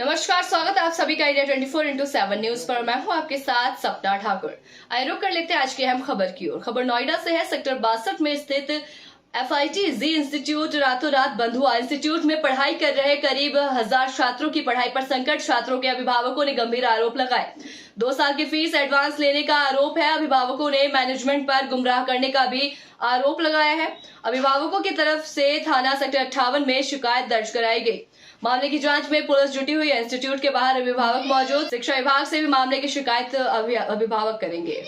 नमस्कार, स्वागत है आप सभी का इंडिया 24x7 न्यूज पर। मैं हूं आपके साथ सपना ठाकुर। आइए रुक कर लेते हैं आज की अहम खबर की ओर। खबर नोएडा से है। सेक्टर 62 में स्थित FIT इंस्टीट्यूट रातों रात बंद हुआ। इंस्टीट्यूट में पढ़ाई कर रहे करीब 1000 छात्रों की पढ़ाई पर संकट। छात्रों के अभिभावकों ने गंभीर आरोप लगाए। 2 साल की फीस एडवांस लेने का आरोप है। अभिभावकों ने मैनेजमेंट पर गुमराह करने का भी आरोप लगाया है। अभिभावकों की तरफ से थाना सेक्टर 58 में शिकायत दर्ज कराई गई। मामले की जांच में पुलिस जुटी हुई है। इंस्टीट्यूट के बाहर अभिभावक मौजूद। शिक्षा विभाग से भी मामले की शिकायत अभिभावक करेंगे।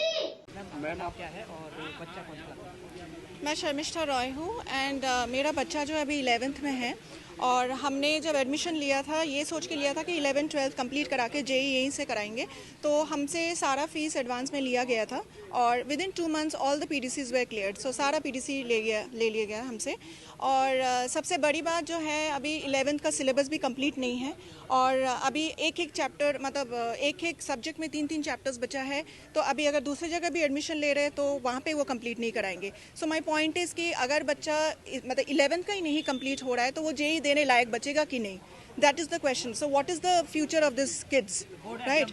मैं शर्मिष्ठा रॉय हूँ एंड मेरा बच्चा जो अभी 11th में है और हमने जब एडमिशन लिया था ये सोच के लिया था कि 11-12 कंप्लीट करा के JEE यहीं से कराएंगे, तो हमसे सारा फीस एडवांस में लिया गया था और within 2 months all the PDCs वे क्लियर्ड। सो सारा PDC ले लिया गया हमसे। और सबसे बड़ी बात जो है अभी 11th का सिलेबस भी कंप्लीट नहीं है और अभी एक चैप्टर मतलब एक सब्जेक्ट में 3 चैप्टर्स बचा है। तो अभी अगर दूसरी जगह भी एडमिशन ले रहे हैं तो वहाँ पे वो कंप्लीट नहीं कराएंगे। सो माय पॉइंट इज़ कि अगर बच्चा मतलब 11th का ही नहीं कंप्लीट हो रहा है तो वो JEE देने लायक बचेगा कि नहीं, that is the question. So what is the future of this kids, right.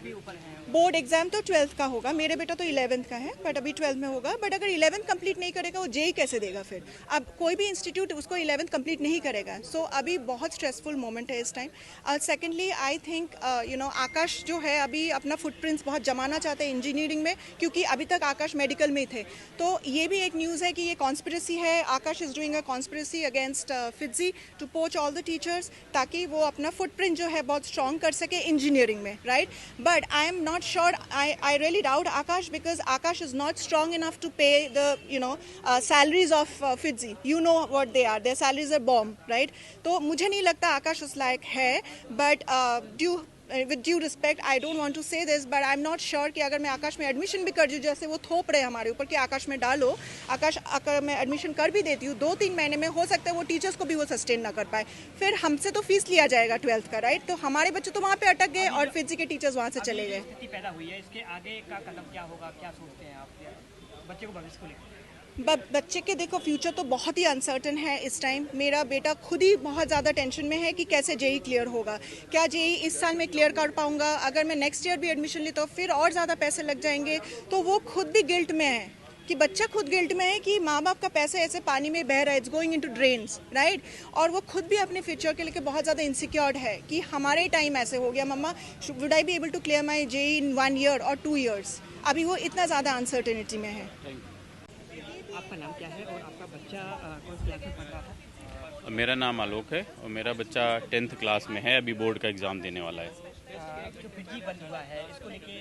Board exam तो 12th का होगा, मेरे बेटा तो 11th का है बट अभी 12th में होगा। बट अगर 11th कंप्लीट नहीं करेगा वो JEE कैसे देगा फिर? अब कोई भी इंस्टीट्यूट उसको 11th कंप्लीट नहीं करेगा। सो अभी बहुत स्ट्रेसफुल मोमेंट है इस टाइम। सेकेंडली आई थिंक आकाश जो है अभी अपना फुटप्रिंट्स बहुत जमाना चाहते हैं इंजीनियरिंग में, क्योंकि अभी तक आकाश मेडिकल में थे। तो ये भी एक न्यूज़ है कि ये कॉन्स्पिरेसी है। Akash is doing a conspiracy against FITZY to poach all the teachers, ताकि वो अपना फुटप्रिंट जो है बहुत स्ट्रॉन्ग कर सके इंजीनियरिंग में, right. But I am not sure. I really doubt Akash because Akash is not strong enough to pay the salaries of FITZY. You know what they are. Their salaries are bomb, right? तो मुझे नहीं लगता आकाश उस लायक है। But with due respect, I don't want to say this, but I'm not sure कि अगर मैं आकाश में एडमिशन भी कर दूँ, जैसे वो थोप रहे हमारे ऊपर कि आकाश में डालो, आकाश अगर मैं एडमिशन कर भी देती हूँ 2-3 महीने में, हो सकता है वो टीचर्स को भी वो सस्टेन ना कर पाए। फिर हमसे तो फीस लिया जाएगा 12th का, राइट। तो हमारे बच्चे तो वहाँ पे अटक गए और FITZY के टीचर्स वहाँ से चले गए। स्थिति पैदा हुई है, इसके आगे का कदम क्या होगा, क्या सोचते हैं आप बच्चे को भविष्य को लेकर? बच्चे के देखो फ्यूचर तो बहुत ही अनसर्टन है इस टाइम। मेरा बेटा खुद ही बहुत ज़्यादा टेंशन में है कि कैसे JEE क्लियर होगा, क्या JEE इस साल में क्लियर कर पाऊंगा। अगर मैं नेक्स्ट ईयर भी एडमिशन ली तो फिर और ज़्यादा पैसे लग जाएंगे। तो वो खुद भी गिल्ट में है कि बच्चा खुद गिल्ट में है कि माँ बाप का पैसा ऐसे पानी में बह रहा है, it's going into drains, right. और वो खुद भी अपने फ्यूचर के लेकर बहुत ज़्यादा इनसिक्योर्ड है कि हमारे टाइम ऐसे हो गया, mama would I be able to clear my JEE इन 1 year और 2 years। अभी वो इतना ज़्यादा अनसर्टेनिटी में है। आपका नाम क्या है और आपका बच्चा कौन सी क्लास में पढ़ रहा था? मेरा नाम आलोक है और मेरा बच्चा 10th क्लास में है, अभी बोर्ड का एग्ज़ाम देने वाला है। जो FITZY बंद हुआ है इसको लेके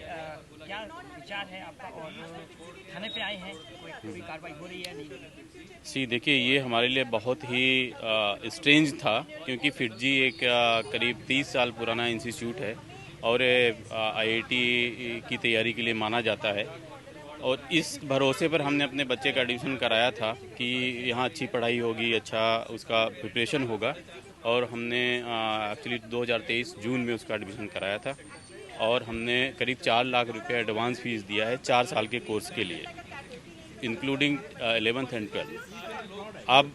क्या विचार है आपका और थाने पे आए हैं, कोई कार्रवाई हो रही है नहीं? देखिए, ये हमारे लिए बहुत ही स्ट्रेंज था, क्योंकि FITZY एक करीब 30 साल पुराना इंस्टीट्यूट है और IIT की तैयारी के लिए माना जाता है। और इस भरोसे पर हमने अपने बच्चे का एडमिशन कराया था कि यहाँ अच्छी पढ़ाई होगी, अच्छा उसका प्रिपरेशन होगा। और हमने एक्चुअली 2023 जून में उसका एडमिशन कराया था और हमने करीब 4 लाख रुपए एडवांस फीस दिया है 4 साल के कोर्स के लिए, इंक्लूडिंग 11th एंड 12th। अब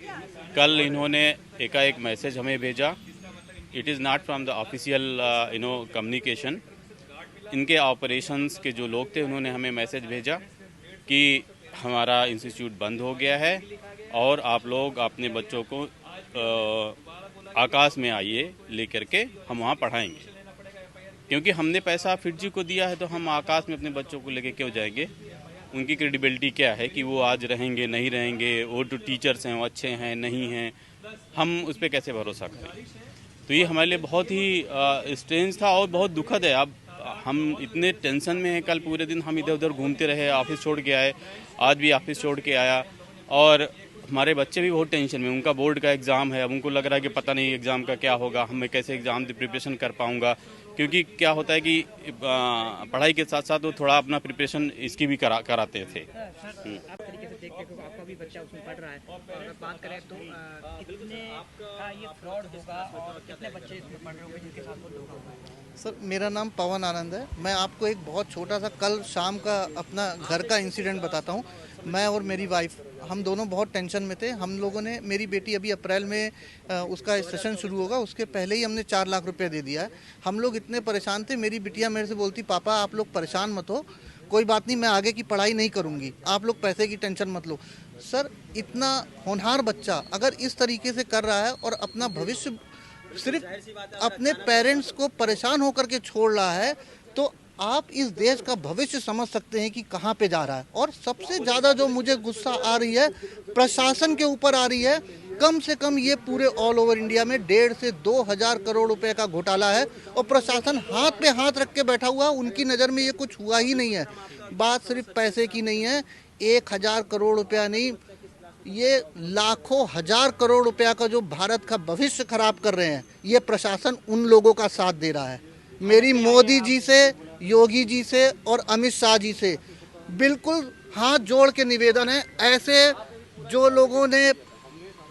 कल इन्होंने एकाएक मैसेज हमें भेजा, it is not from the official communication. इनके ऑपरेशंस के जो लोग थे उन्होंने हमें मैसेज भेजा कि हमारा इंस्टीट्यूट बंद हो गया है और आप लोग अपने बच्चों को आकाश में आइए लेकर के, हम वहाँ पढ़ाएंगे। क्योंकि हमने पैसा FITZY को दिया है तो हम आकाश में अपने बच्चों को लेके क्यों जाएंगे? उनकी क्रेडिबिलिटी क्या है कि वो आज रहेंगे नहीं रहेंगे, वो जो टीचर्स हैं वो अच्छे हैं नहीं हैं, हम उस पर कैसे भरोसा करें? तो ये हमारे लिए बहुत ही स्ट्रेंज था और बहुत दुखद है। अब हम इतने टेंशन में हैं, कल पूरे दिन हम इधर उधर घूमते रहे, ऑफिस छोड़ के आए, आज भी ऑफिस छोड़ के आया और हमारे बच्चे भी बहुत टेंशन में। उनका बोर्ड का एग्ज़ाम है, अब उनको लग रहा है कि पता नहीं एग्ज़ाम का क्या होगा, मैं कैसे एग्ज़ाम की प्रिपरेशन कर पाऊँगा। क्योंकि क्या होता है कि पढ़ाई के साथ साथ वो थोड़ा अपना प्रिपरेशन इसकी भी कराते थे। आप तरीके से देखते हो आपका भी बच्चा उसमें पढ़ रहा है और बात करें तो कितने का ये फ्रॉड होगा और कितने बच्चे इसमें पढ़ रहे होंगे जिनके साथ वो धोखा होगा? सर, मेरा नाम पवन आनंद है। मैं आपको एक बहुत छोटा सा कल शाम का अपना घर का इंसिडेंट बताता हूँ। मैं और मेरी वाइफ हम दोनों बहुत टेंशन में थे। हम लोगों ने, मेरी बेटी अभी अप्रैल में उसका सेशन शुरू होगा, उसके पहले ही हमने 4 लाख रुपए दे दिया है। हम लोग इतने परेशान थे, मेरी बिटिया मेरे से बोलती पापा आप लोग परेशान मत हो, कोई बात नहीं, मैं आगे की पढ़ाई नहीं करूँगी, आप लोग पैसे की टेंशन मत लो। सर इतना होनहार बच्चा अगर इस तरीके से कर रहा है और अपना भविष्य सिर्फ अपने पेरेंट्स को परेशान होकर के छोड़ रहा है, तो आप इस देश का भविष्य समझ सकते हैं कि कहाँ पे जा रहा है। और सबसे ज़्यादा जो मुझे गुस्सा आ रही है प्रशासन के ऊपर आ रही है। कम से कम ये पूरे ऑल ओवर इंडिया में 1.5 से 2 हज़ार करोड़ रुपए का घोटाला है और प्रशासन हाथ पे हाथ रख के बैठा हुआ, उनकी नज़र में ये कुछ हुआ ही नहीं है। बात सिर्फ पैसे की नहीं है, 1,000 करोड़ रुपया नहीं, ये लाखों हजार करोड़ रुपया का जो भारत का भविष्य खराब कर रहे हैं, ये प्रशासन उन लोगों का साथ दे रहा है। मेरी मोदी जी से, योगी जी से और अमित शाह जी से बिल्कुल हाथ जोड़ के निवेदन है, ऐसे जो लोगों ने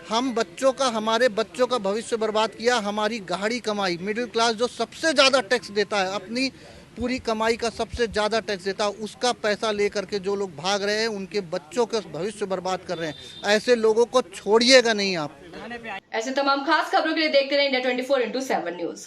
हमारे बच्चों का भविष्य बर्बाद किया, हमारी गाढ़ी कमाई, मिडिल क्लास जो सबसे ज़्यादा टैक्स देता है, अपनी पूरी कमाई का सबसे ज़्यादा टैक्स देता है, उसका पैसा लेकर के जो लोग भाग रहे हैं, उनके बच्चों का भविष्य बर्बाद कर रहे हैं। ऐसे लोगों को छोड़िएगा नहीं आप। ऐसे तमाम खास खबरों के लिए देखते रहे इंडिया 24/7 न्यूज।